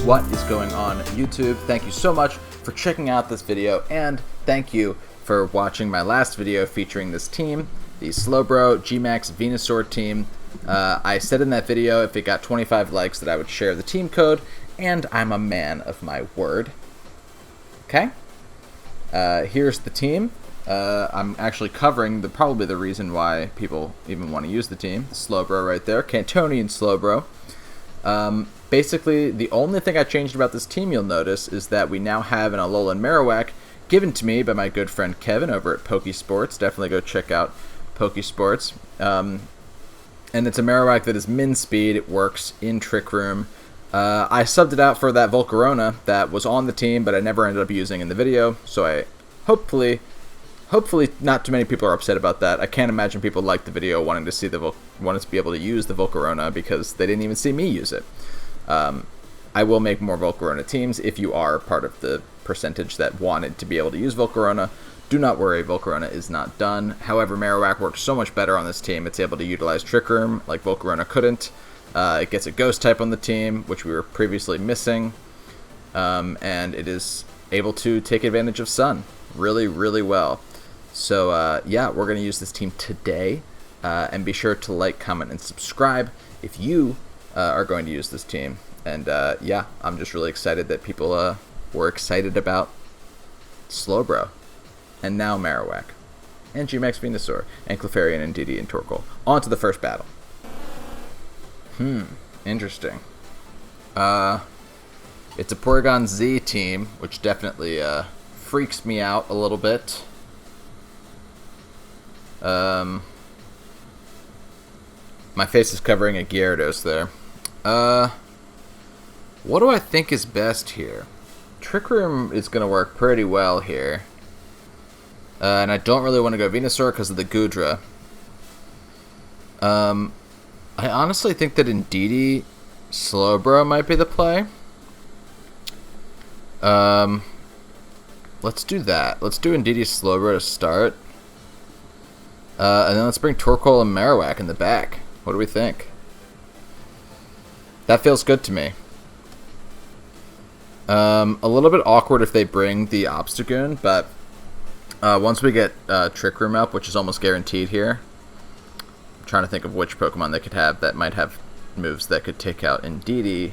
What is going on YouTube? Thank you so much for checking out this video, and thank you for watching my last video featuring this team, the SLOWBRO GMAX Venusaur team. I said in that video if it got 25 likes that I would share the team code, and I'm a man of my word. Okay? Here's the team. I'm actually covering probably the reason why people even want to use the team. The SLOWBRO right there, Cantonian SLOWBRO. Basically, the only thing I changed about this team, you'll notice, is that we now have an Alolan MAROWAK given to me by my good friend Kevin over at Pokesports. Definitely go check out Pokesports. And it's a MAROWAK that is min speed. It works in Trick Room. I subbed it out for that Volcarona that was on the team, but I never ended up using in the video. So I hopefully not too many people are upset about that. I can't imagine people like the video wanting to see wanted to be able to use the Volcarona because they didn't even see me use it. I will make more Volcarona teams if you are part of the percentage that wanted to be able to use Volcarona. Do not worry, Volcarona is not done. However, MAROWAK works so much better on this team. It's able to utilize Trick Room like Volcarona couldn't. It gets a Ghost type on the team, which we were previously missing. And it is able to take advantage of Sun really, really well. So, yeah, we're going to use this team today. And be sure to like, comment, and subscribe if you are going to use this team. And, yeah, I'm just really excited that people were excited about SLOWBRO. And now MAROWAK. And GMAX Venusaur. And Clefairy and Indeedee and Torkoal. On to the first battle. Interesting. It's a Porygon Z team, which definitely freaks me out a little bit. My face is covering a Gyarados there. What do I think is best here? Trick Room is going to work pretty well here. And I don't really want to go Venusaur because of the Goodra. I honestly think that Indeedee SLOWBRO might be the play. Let's do that. Let's do Indeedee SLOWBRO to start. And then let's bring Torkoal and MAROWAK in the back. What do we think? That feels good to me. A little bit awkward if they bring the Obstagoon, but once we get Trick Room up, which is almost guaranteed here, I'm trying to think of which Pokemon they could have that might have moves that could take out Indeedee.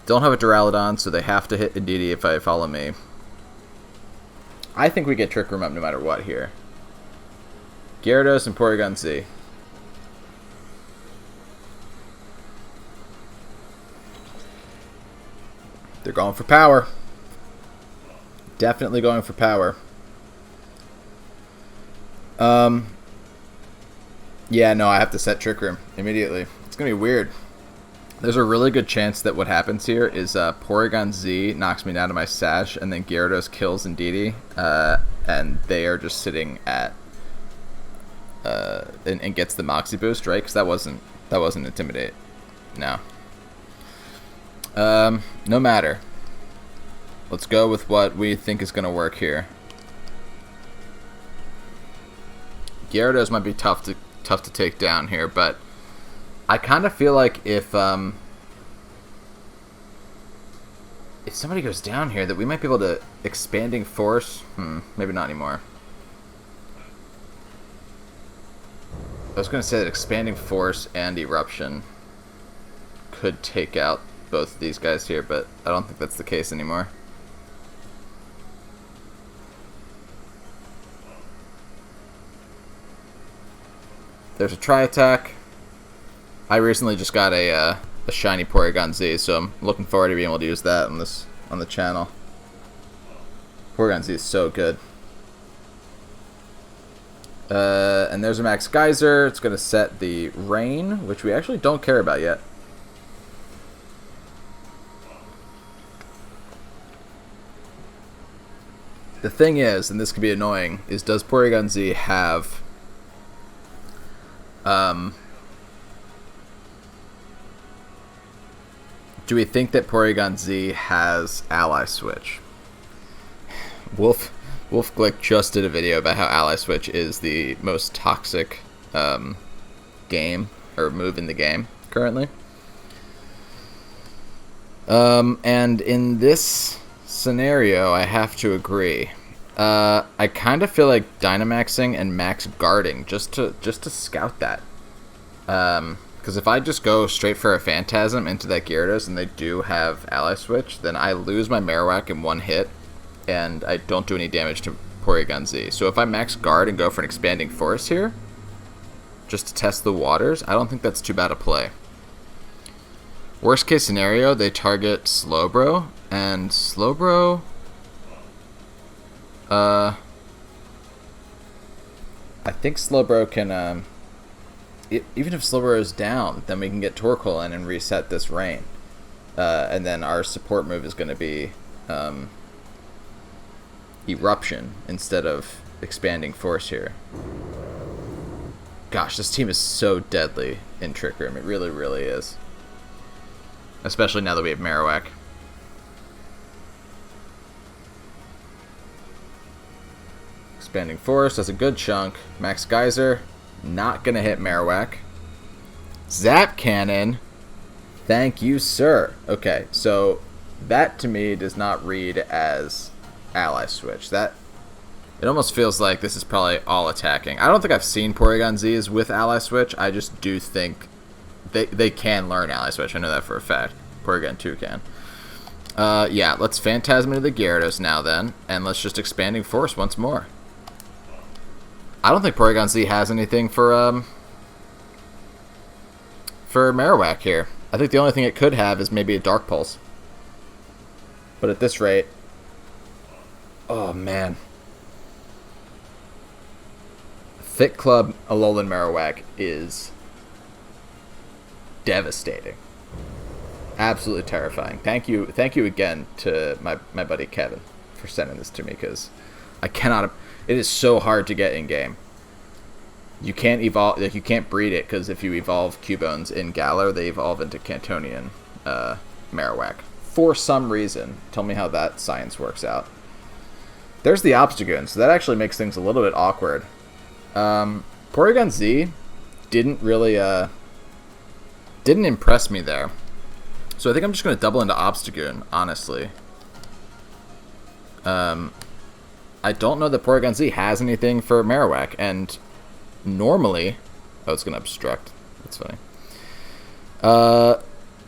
Don't have a Duraludon, so they have to hit Indeedee if I follow me. I think we get Trick Room up no matter what here. Gyarados and Porygon Z. They're going for power. Definitely going for power. Yeah, no, I have to set Trick Room immediately. It's going to be weird. There's a really good chance that what happens here is Porygon Z knocks me down to my Sash, and then Gyarados kills Indeedee, and they are just sitting at and gets the Moxie boost, right? Because that wasn't Intimidate. No. No matter. Let's go with what we think is going to work here. Gyarados might be tough to take down here, but I kind of feel like if somebody goes down here, that we might be able to Expanding Force. Maybe not anymore. I was going to say that Expanding Force and Eruption could take out both of these guys here, but I don't think that's the case anymore. There's a Tri-Attack. I recently just got a shiny Porygon Z, so I'm looking forward to being able to use that on the channel. Porygon Z is so good. And there's a Max Geyser. It's going to set the Rain, which we actually don't care about yet. The thing is, and this could be annoying, is does Porygon Z have do we think that Porygon Z has Ally Switch? Wolf Glick just did a video about how Ally Switch is the most toxic game or move in the game currently. And in this scenario, I have to agree. I kind of feel like Dynamaxing and max guarding just to scout that. Because if I just go straight for a Phantasm into that Gyarados and they do have Ally Switch, then I lose my Marowak in one hit, and I don't do any damage to Porygon Z. So if I max guard and go for an Expanding Force here, just to test the waters, I don't think that's too bad a play. Worst case scenario, they target Slowbro, and Slowbro... I think Slowbro can... even if Slowbro is down, then we can get Torkoal in and reset this rain. And then our support move is going to be Eruption instead of Expanding Force here. Gosh, this team is so deadly in Trick Room. It really, really is. Especially now that we have Marowak. Expanding Force does a good chunk. Max Geyser, not going to hit Marowak. Zap Cannon, thank you, sir. Okay, so that to me does not read as Ally Switch. It almost feels like this is probably all attacking. I don't think I've seen Porygon Z's with Ally Switch. I just do think they can learn Ally Switch. I know that for a fact. Porygon 2 can. Yeah, let's Phantasm into the Gyarados now then, and let's just Expanding Force once more. I don't think Porygon Z has anything for Marowak here. I think the only thing it could have is maybe a Dark Pulse. But at this rate... Oh, man. Thick Club Alolan Marowak is devastating. Absolutely terrifying. Thank you again to my buddy Kevin for sending this to me, because I cannot... It is so hard to get in game. You can't evolve, like you can't breed it, because if you evolve Cubones in Galar, they evolve into Cantonian Marowak. For some reason. Tell me how that science works out. There's the Obstagoon, so that actually makes things a little bit awkward. Porygon Z didn't really didn't impress me there. So I think I'm just going to double into Obstagoon, honestly. I don't know that Porygon Z has anything for Marowak, and normally... Oh, it's going to obstruct. That's funny.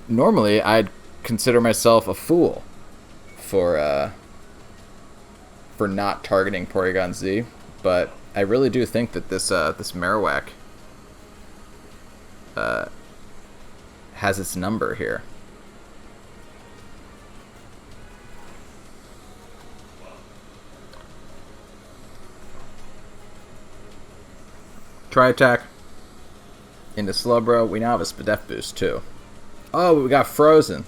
Normally, I'd consider myself a fool for not targeting Porygon Z, but I really do think that this Marowak has its number here. Tri-Attack into Slowbro. We now have a Spadef boost too. Oh, we got Frozen.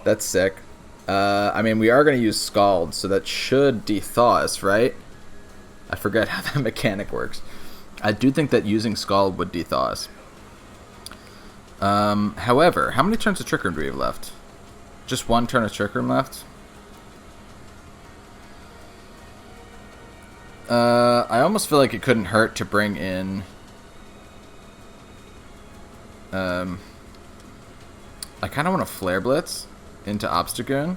That's sick. I mean, we are going to use Scald, so that should dethaw us, right? I forget how that mechanic works. I do think that using Scald would dethaw us. However, how many turns of Trick Room do we have left? Just one turn of Trick Room left? I almost feel like it couldn't hurt to bring in... I kind of want to Flare Blitz into Obstagoon.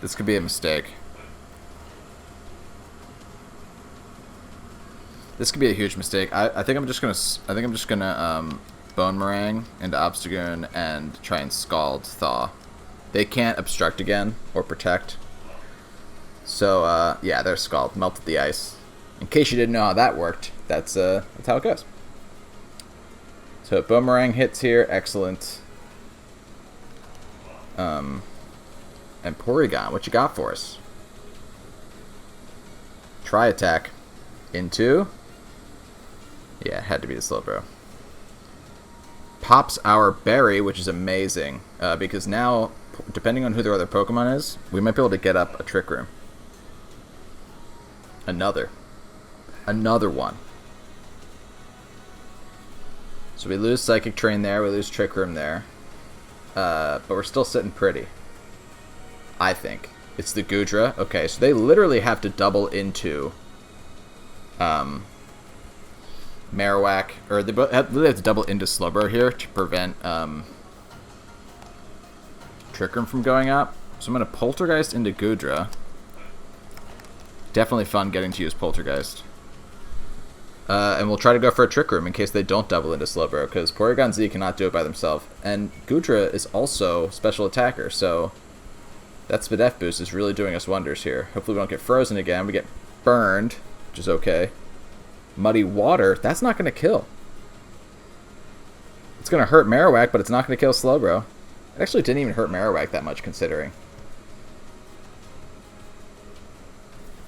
This could be a mistake. This could be a huge mistake. I think I'm just gonna Bone Meringue into Obstagoon and try and Scald Thaw. They can't obstruct again or protect. So yeah, there's Scald. Melted the ice. In case you didn't know how that worked, that's how it goes. So Boomerang hits here, excellent. And Porygon, what you got for us? Tri-Attack into... Yeah, it had to be the Slowbro. Pops our Berry, which is amazing, because now, depending on who their other Pokemon is, we might be able to get up a Trick Room. Another one. So we lose Psychic Terrain there, we lose Trick Room there. But we're still sitting pretty. I think. It's the Goodra. Okay, so they literally have to double into Marowak, or they really have to double into SLOWBRO here to prevent Trick Room from going up. So I'm going to Poltergeist into Goodra. Definitely fun getting to use Poltergeist. And we'll try to go for a Trick Room in case they don't double into SLOWBRO, because Porygon Z cannot do it by themselves. And Goodra is also special attacker, so that Spadef boost is really doing us wonders here. Hopefully we don't get frozen again. We get burned, which is okay. Muddy Water, that's not going to kill. It's going to hurt Marowak, but it's not going to kill SLOWBRO. It actually didn't even hurt Marowak that much, considering.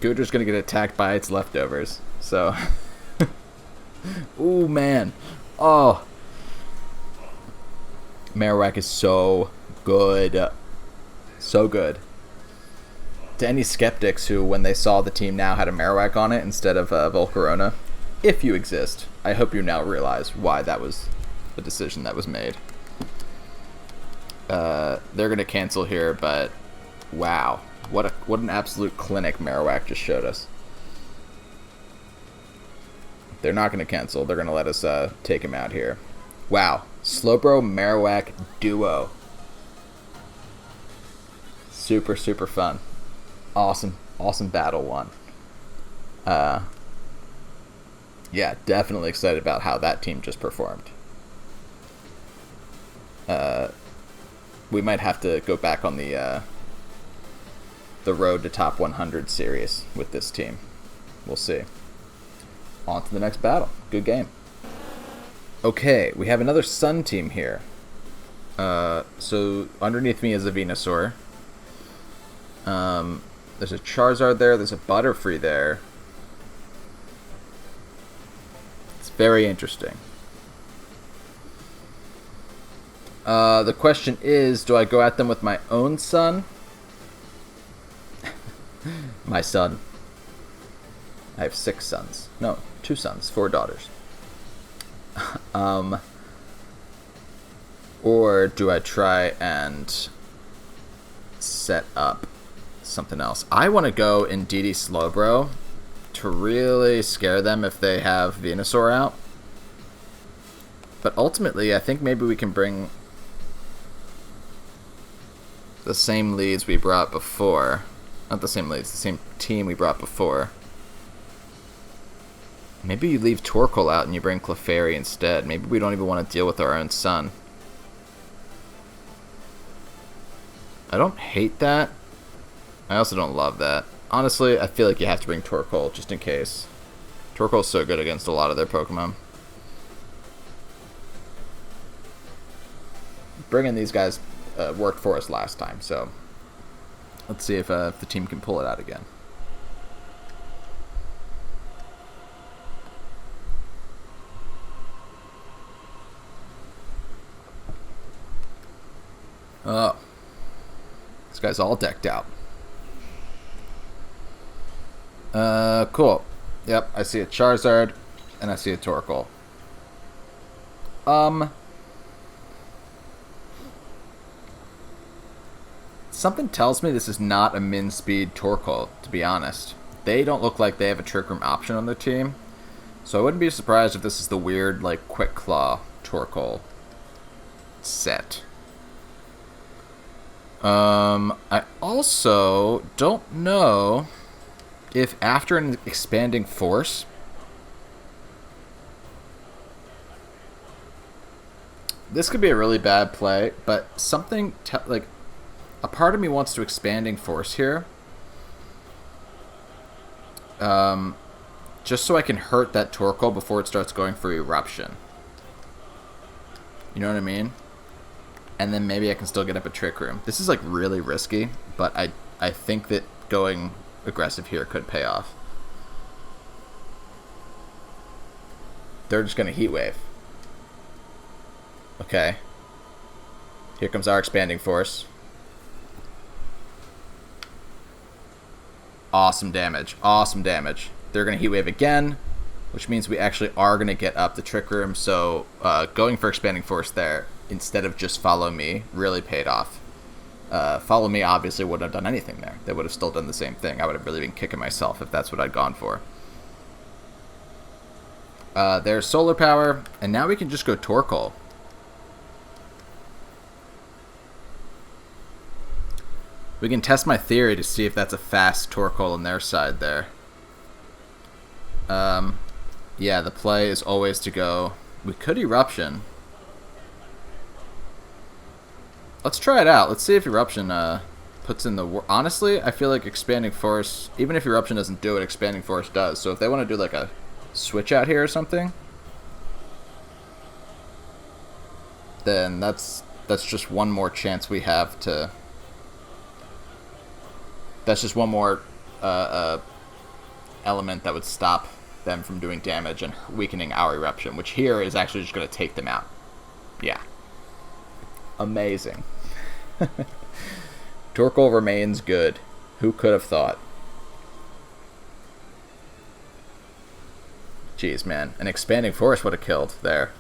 Goodra's going to get attacked by its leftovers, so... Ooh, man. Oh. Marowak is so good. So good. To any skeptics who, when they saw the team now had a Marowak on it instead of Volcarona, if you exist, I hope you now realize why that was the decision that was made. They're going to cancel here, but wow. What an absolute clinic Marowak just showed us. They're not going to cancel. They're going to let us take him out here. Wow. SLOWBRO Marowak duo. Super, super fun. Awesome. Awesome battle one. Yeah, definitely excited about how that team just performed. We might have to go back on the road to top 100 series with this team. We'll see. On to the next battle. Good game. Okay, we have another Sun team here. So underneath me is a Venusaur. There's a Charizard there. There's a Butterfree there. It's very interesting. The question is, do I go at them with my own son? My son. I have 6 sons. No, 2 sons, 4 daughters. Or do I try and set up something else? I want to go in DD SLOWBRO to really scare them if they have Venusaur out. But ultimately, I think maybe we can bring the same leads we brought before. Not the same leads, the same team we brought before. Maybe you leave Torkoal out and you bring Clefairy instead. Maybe we don't even want to deal with our own son. I don't hate that. I also don't love that. Honestly, I feel like you have to bring Torkoal just in case. Torkoal's so good against a lot of their Pokemon. Bringing these guys worked for us last time, so let's see if the team can pull it out again. Oh. This guy's all decked out. Cool. Yep, I see a Charizard, and I see a Torkoal. Something tells me this is not a min-speed Torkoal, to be honest. They don't look like they have a Trick Room option on their team, so I wouldn't be surprised if this is the weird, like, Quick Claw Torkoal set. I also don't know if after an expanding force, this could be a really bad play, but something like a part of me wants to expanding force here, just so I can hurt that Torkoal before it starts going for eruption. You know what I mean? And then maybe I can still get up a Trick Room. This is like really risky, but I think that going aggressive here could pay off. They're just going to Heat Wave. Okay. Here comes our expanding force. Awesome damage. Awesome damage. They're going to Heat Wave again, which means we actually are going to get up the Trick Room. So going for expanding force there, instead of just Follow Me, really paid off. Follow Me obviously wouldn't have done anything there. They would have still done the same thing. I would have really been kicking myself if that's what I'd gone for. There's solar power, and now we can just go Torkoal. We can test my theory to see if that's a fast Torkoal on their side there. Yeah, the play is always to go. We could Eruption. Let's try it out. Let's see if Eruption puts in the work. Honestly, I feel like Expanding Force, even if Eruption doesn't do it, Expanding Force does. So if they want to do like a switch out here or something, then that's just one more chance we have to... That's just one more element that would stop them from doing damage and weakening our Eruption, which here is actually just going to take them out. Yeah. Amazing. Torkoal remains good. Who could have thought? Jeez, man. An Expanding Force would have killed there.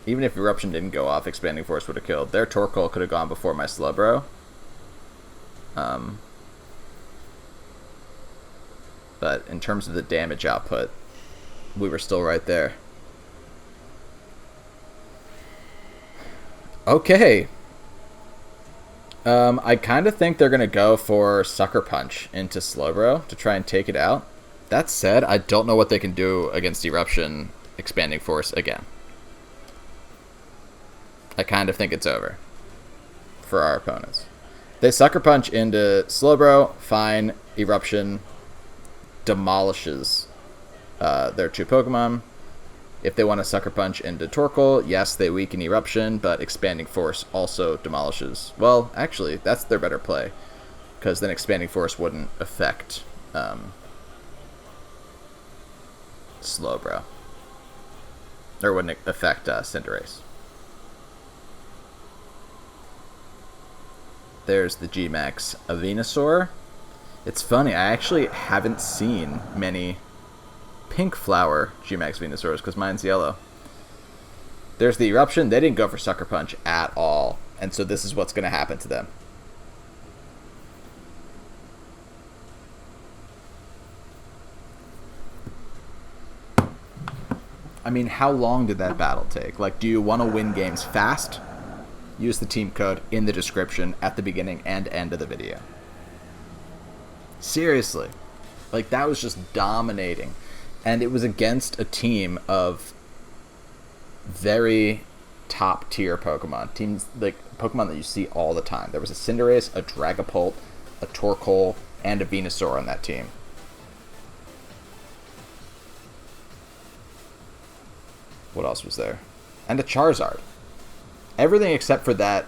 Even if Eruption didn't go off, Expanding Force would have killed. Their Torkoal could have gone before my SLOWBRO. But in terms of the damage output, we were still right there. Okay. I kind of think they're going to go for Sucker Punch into SLOWBRO to try and take it out. That said, I don't know what they can do against Eruption Expanding Force again. I kind of think it's over for our opponents. They Sucker Punch into SLOWBRO, fine. Eruption demolishes their 2 Pokemon. If they want to Sucker Punch into Torkoal, yes, they weaken Eruption, but Expanding Force also demolishes. Well, actually, that's their better play, because then Expanding Force wouldn't affect SLOWBRO. Or wouldn't affect Cinderace. There's the G-Max Venusaur. It's funny, I actually haven't seen many pink flower G-Max Venusaurs because mine's yellow. There's the Eruption. They didn't go for Sucker Punch at all, and so this is what's going to happen to them. I mean, how long did that battle take? Like, do you want to win games fast? Use the team code in the description at the beginning and end of the video. Seriously. Like, that was just dominating. And it was against a team of very top-tier Pokemon. Teams, like, Pokemon that you see all the time. There was a Cinderace, a Dragapult, a Torkoal, and a Venusaur on that team. What else was there? And a Charizard. Everything except for that,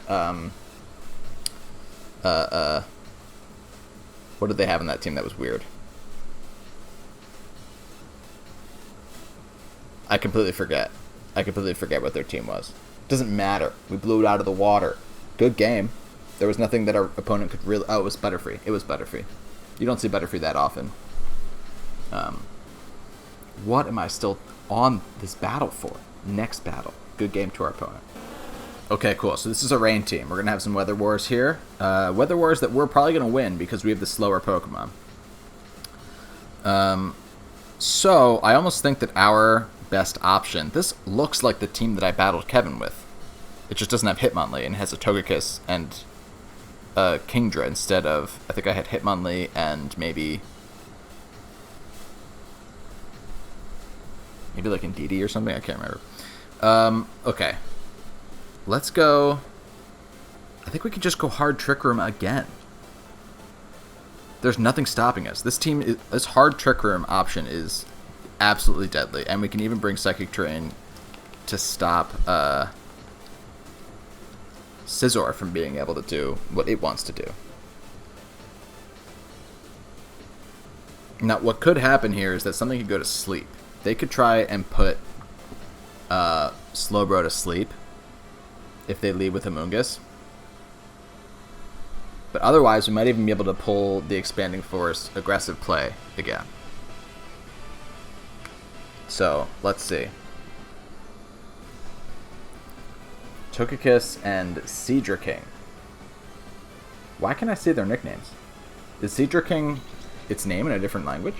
what did they have on that team that was weird? I completely forget. I completely forget what their team was. Doesn't matter. We blew it out of the water. Good game. There was nothing that our opponent could really... Oh, it was Butterfree. It was Butterfree. You don't see Butterfree that often. What am I still on this battle for? Next battle. Good game to our opponent. Okay, cool. So this is a rain team. We're going to have some Weather Wars here. Weather Wars that we're probably going to win because we have the slower Pokemon. So I almost think that our best option... This looks like the team that I battled Kevin with. It just doesn't have Hitmonlee and has a Togekiss and Kingdra instead of... I think I had Hitmonlee and maybe like Indeedee or something. I can't remember. Okay. Let's go... I think we can just go hard Trick Room again. There's nothing stopping us. This team, this hard Trick Room option is absolutely deadly. And we can even bring Psychic Terrain to stop Scizor from being able to do what it wants to do. Now, what could happen here is that something could go to sleep. They could try and put SLOWBRO to sleep if they lead with Amoonguss. But otherwise, we might even be able to pull the Expanding Force aggressive play again. So, let's see. Togekiss and Seedra Why can't I see their nicknames? Is Seedra its name in a different language?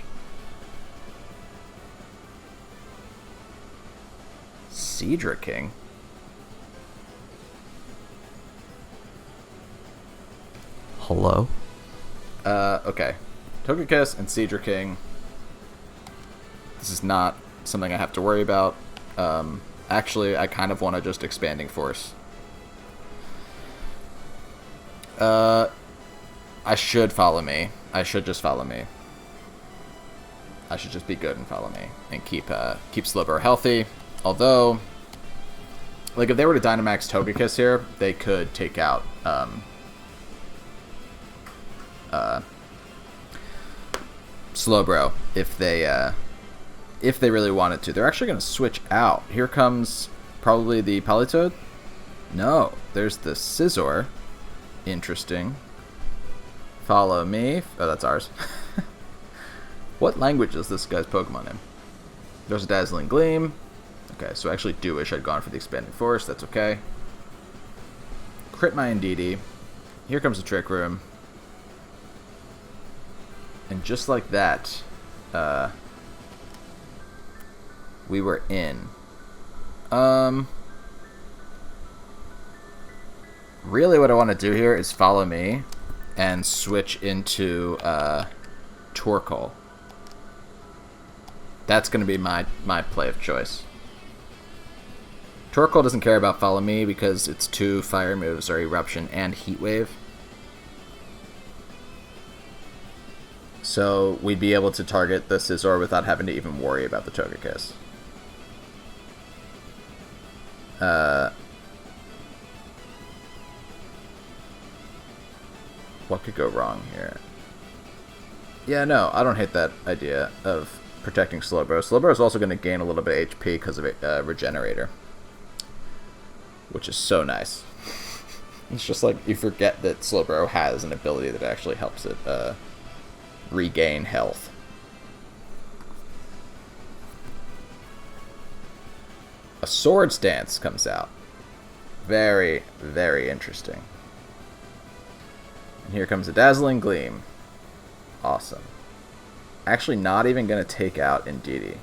Cedra King. Hello? Okay. Togekiss and Cedra King. This is not something I have to worry about. Actually, I kind of want to just Expanding Force. I should follow me. I should just follow me. I should just be good and follow me. And keep SLOWBRO healthy. Although, like, if they were to Dynamax Togekiss here, they could take out, SLOWBRO if they really wanted to. They're actually going to switch out. Here comes probably the Politoed. No, there's the Scizor. Interesting. Follow me. Oh, that's ours. What language is this guy's Pokemon in? There's a Dazzling Gleam. Okay, so I actually do wish I'd gone for the Expanding Force. That's okay. Crit my Indeedee. Here comes the Trick Room. And just like that, we were in. Really what I want to do here is follow me and switch into Torkoal. That's going to be my play of choice. Torkoal doesn't care about follow me because its 2 fire moves are Eruption and Heat Wave. So we'd be able to target the Scizor without having to even worry about the Togekiss. What could go wrong here? Yeah, no, I don't hate that idea of protecting SLOWBRO. SLOWBRO is also going to gain a little bit of HP because of Regenerator, which is so nice. It's just like you forget that SLOWBRO has an ability that actually helps it regain health. A Swords Dance comes out. Very, very interesting. And here comes a Dazzling Gleam. Awesome. Actually not even going to take out Indeedee.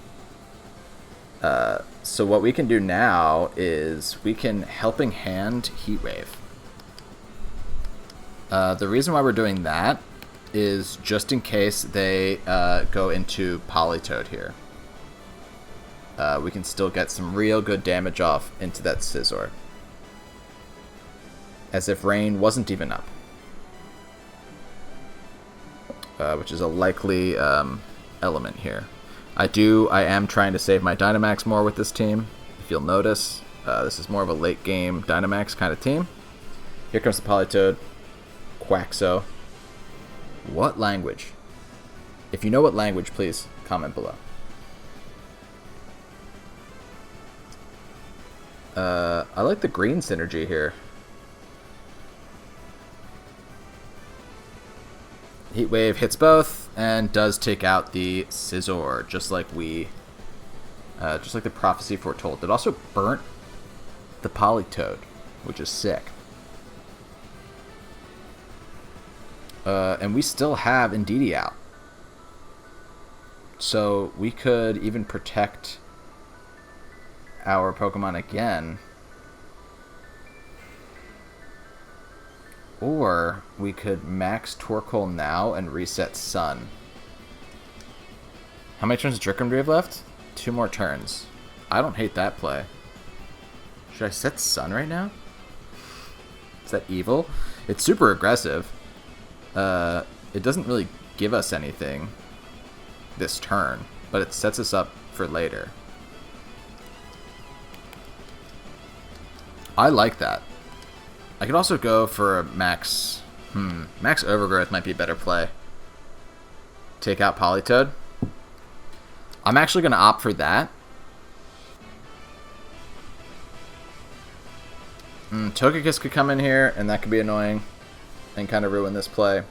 So what we can do now is we can Helping Hand Heat Wave. The reason why we're doing that is just in case they go into Politoed here. We can still get some real good damage off into that Scizor. As if Rain wasn't even up. Which is a likely element here. I am trying to save my Dynamax more with this team. If you'll notice, this is more of a late game Dynamax kind of team. Here comes the Politoed. Quaxo. What language? If you know what language, please comment below. I like the green synergy here. Heat Wave hits both and does take out the Scizor, just like the prophecy foretold. It also burnt the Politoed, which is sick. And we still have Indeedee out. So we could even protect our Pokemon again. Or we could max Torkoal now and reset Sun. How many turns of Trick Room do we have left? 2 more turns. I don't hate that play. Should I set Sun right now? Is that evil? It's super aggressive. It doesn't really give us anything this turn, but it sets us up for later. I like that. I could also go for a max... Max Overgrowth might be a better play. Take out Politoed. I'm actually going to opt for that. Togekiss could come in here, and that could be annoying and kind of ruin this play.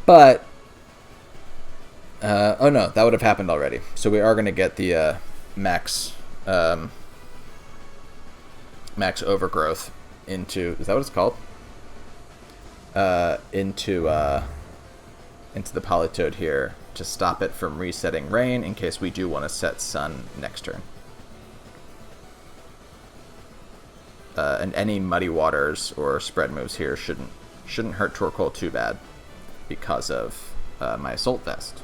But... oh no, that would have happened already. So we are going to get the max... max Overgrowth into... Is that what it's called? Into the Politoed here to stop it from resetting Rain in case we do want to set Sun next turn. and any muddy waters or spread moves here shouldn't hurt Torkoal too bad because of my Assault Vest.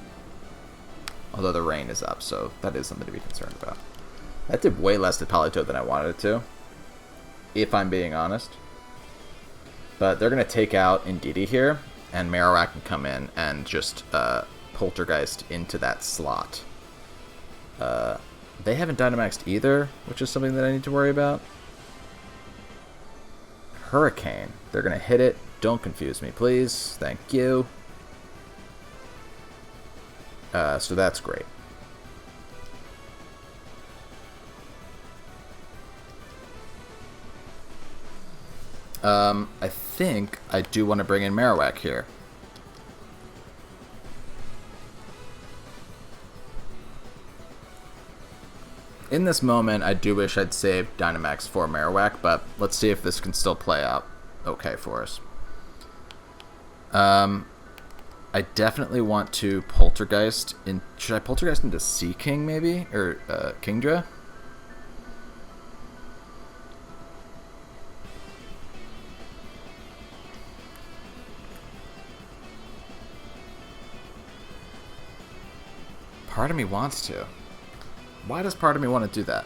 Although the rain is up, so that is something to be concerned about. That did way less to Politoed than I wanted it to, if I'm being honest. But they're going to take out Indeedee here, and Marowak can come in and just Poltergeist into that slot. They haven't Dynamaxed either, which is something that I need to worry about. Hurricane. They're going to hit it. Don't confuse me, please. Thank you. So that's great. I think I do want to bring in Marowak here. In this moment, I do wish I'd saved Dynamax for Marowak, but let's see if this can still play out okay for us. I definitely want to Poltergeist in. Should I Poltergeist into Sea King maybe, or Kingdra? Part of me wants to. Why does part of me want to do that?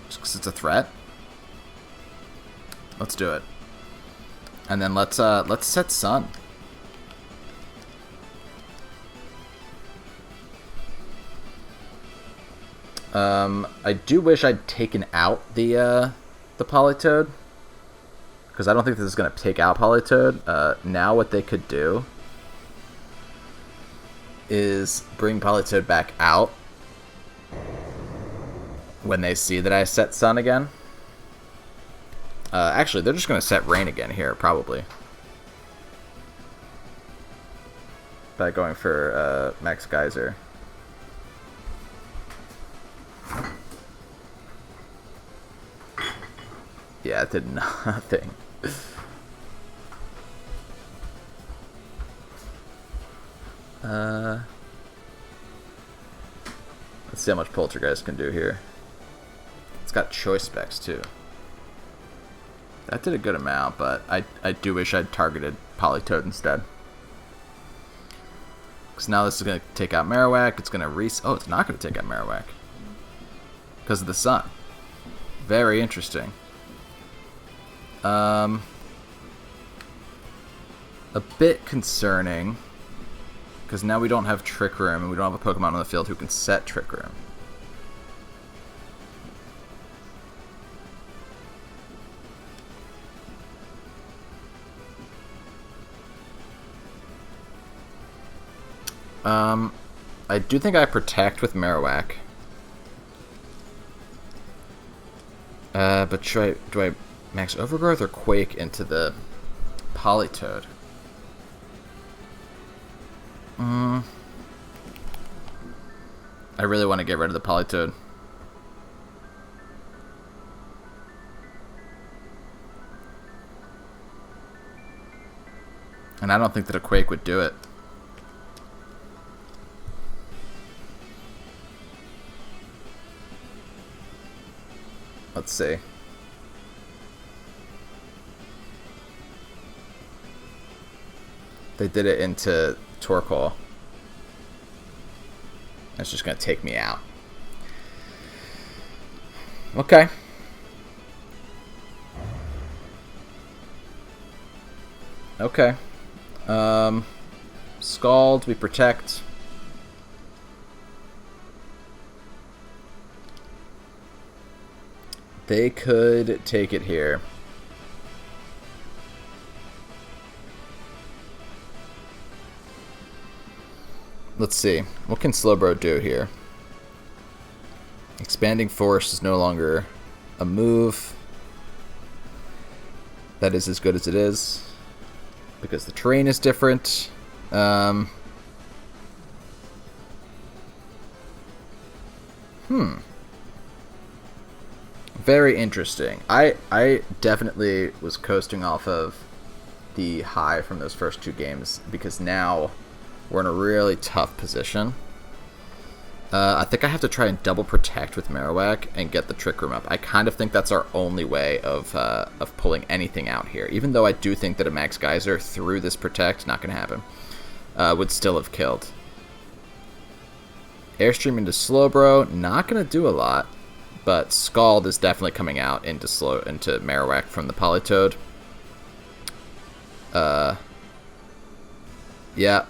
Just because it's a threat? Let's do it. And then let's set Sun. I do wish I'd taken out the Politoed, because I don't think this is going to take out Politoed. Now what they could do is bring Politoed back out when they see that I set Sun again. Actually, they're just going to set Rain again here, probably. By going for Max Geyser. Yeah, it did nothing. Let's see how much Poltergeist can do here. It's got choice specs too. That did a good amount, but I do wish I'd targeted Politoed instead. Because now this is going to take out Marowak. It's going to oh, it's not going to take out Marowak. Because of the Sun. Very interesting. A bit concerning. Because now we don't have Trick Room, and we don't have a Pokemon on the field who can set Trick Room. I do think I protect with Marowak. But do I max Overgrowth or Quake into the Politoed? I really want to get rid of the Politoed. And I don't think that a Quake would do it. Let's see. They did it into Torkoal. That's just going to take me out. Okay. Okay. Scald, we protect. They could take it here. Let's see. What can SLOWBRO do here? Expanding Force is no longer a move that is as good as it is, because the terrain is different. Very interesting. I definitely was coasting off of the high from those first two games, because now we're in a really tough position. I think I have to try and double protect with Marowak and get the Trick Room up. I kind of think that's our only way of pulling anything out here. Even though I do think that a Max Geyser through this protect, not going to happen, would still have killed. Airstream into SLOWBRO, not going to do a lot, but Scald is definitely coming out into Marowak from the Politoed. Yeah.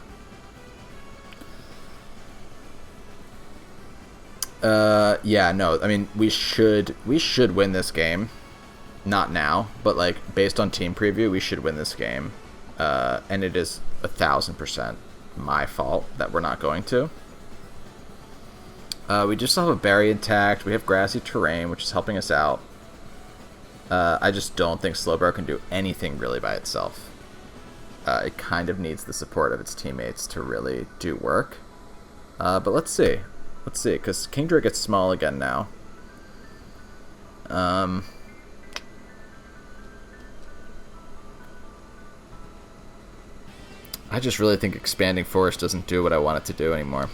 Yeah, no, I mean, we should win this game. Not now, but, like, based on team preview, we should win this game. And it is 1,000% my fault that we're not going to. We just have a berry intact. We have grassy terrain, which is helping us out. I just don't think SLOWBRO can do anything really by itself. It kind of needs the support of its teammates to really do work. But let's see. Let's see, because Kingdra gets small again now. I just really think Expanding Forest doesn't do what I want it to do anymore.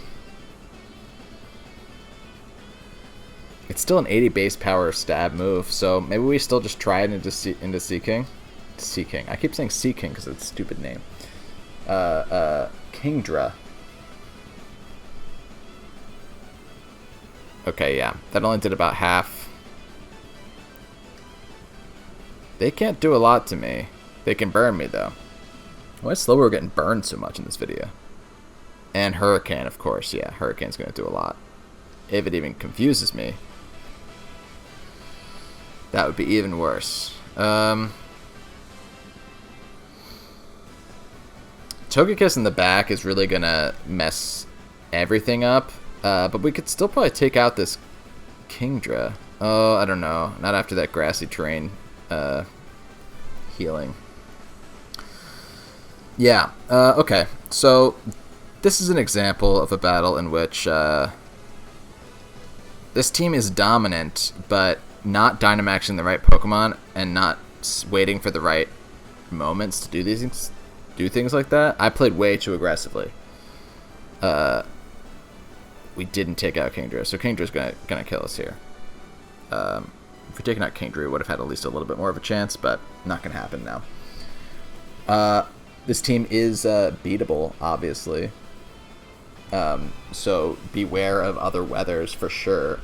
It's still an 80 base power stab move, so maybe we still just try it into Seaking. Seaking. I keep saying Seaking because it's a stupid name. Kingdra. Okay, yeah. That only did about half. They can't do a lot to me. They can burn me, though. Why is SLOWBRO getting burned so much in this video? And Hurricane, of course. Yeah, Hurricane's going to do a lot. If it even confuses me, that would be even worse. Togekiss in the back is really going to mess everything up. But we could still probably take out this Kingdra. Oh, I don't know. Not after that grassy terrain healing. Yeah, okay. So, this is an example of a battle in which this team is dominant, but not Dynamaxing the right Pokemon and not waiting for the right moments to do things like that. I played way too aggressively. We didn't take out Kingdra, so Kingdra's gonna kill us here. If we'd taken out Kingdra, we would have had at least a little bit more of a chance, but not gonna happen now. This team is beatable, obviously. So beware of other weathers for sure.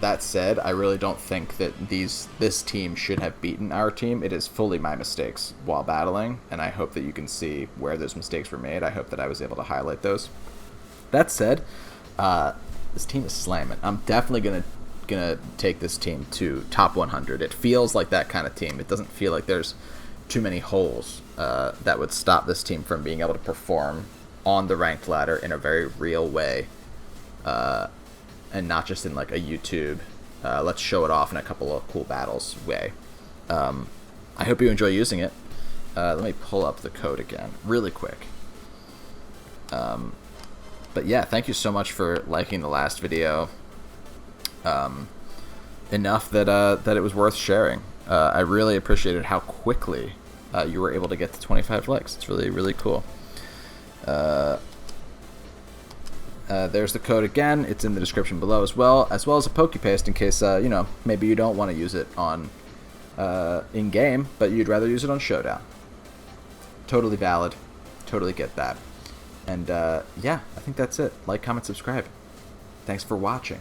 That said, I really don't think that this team should have beaten our team. It is fully my mistakes while battling, and I hope that you can see where those mistakes were made. I hope that I was able to highlight those. That said, this team is slamming. I'm definitely gonna take this team to top 100. It feels like that kind of team. It doesn't feel like there's too many holes that would stop this team from being able to perform on the ranked ladder in a very real way, and not just in like a YouTube let's show it off in a couple of cool battles way. I hope you enjoy using it. Let me pull up the code again really quick. But yeah, thank you so much for liking the last video. Enough that it was worth sharing. I really appreciated how quickly you were able to get to 25 likes. It's really, really cool. There's the code again. It's in the description below as well as a Pokepaste in case you know, maybe you don't want to use it on in game, but you'd rather use it on Showdown. Totally valid. Totally get that. And yeah, I think that's it. Like, comment, subscribe. Thanks for watching.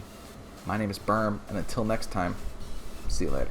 My name is Berm, and until next time, see you later.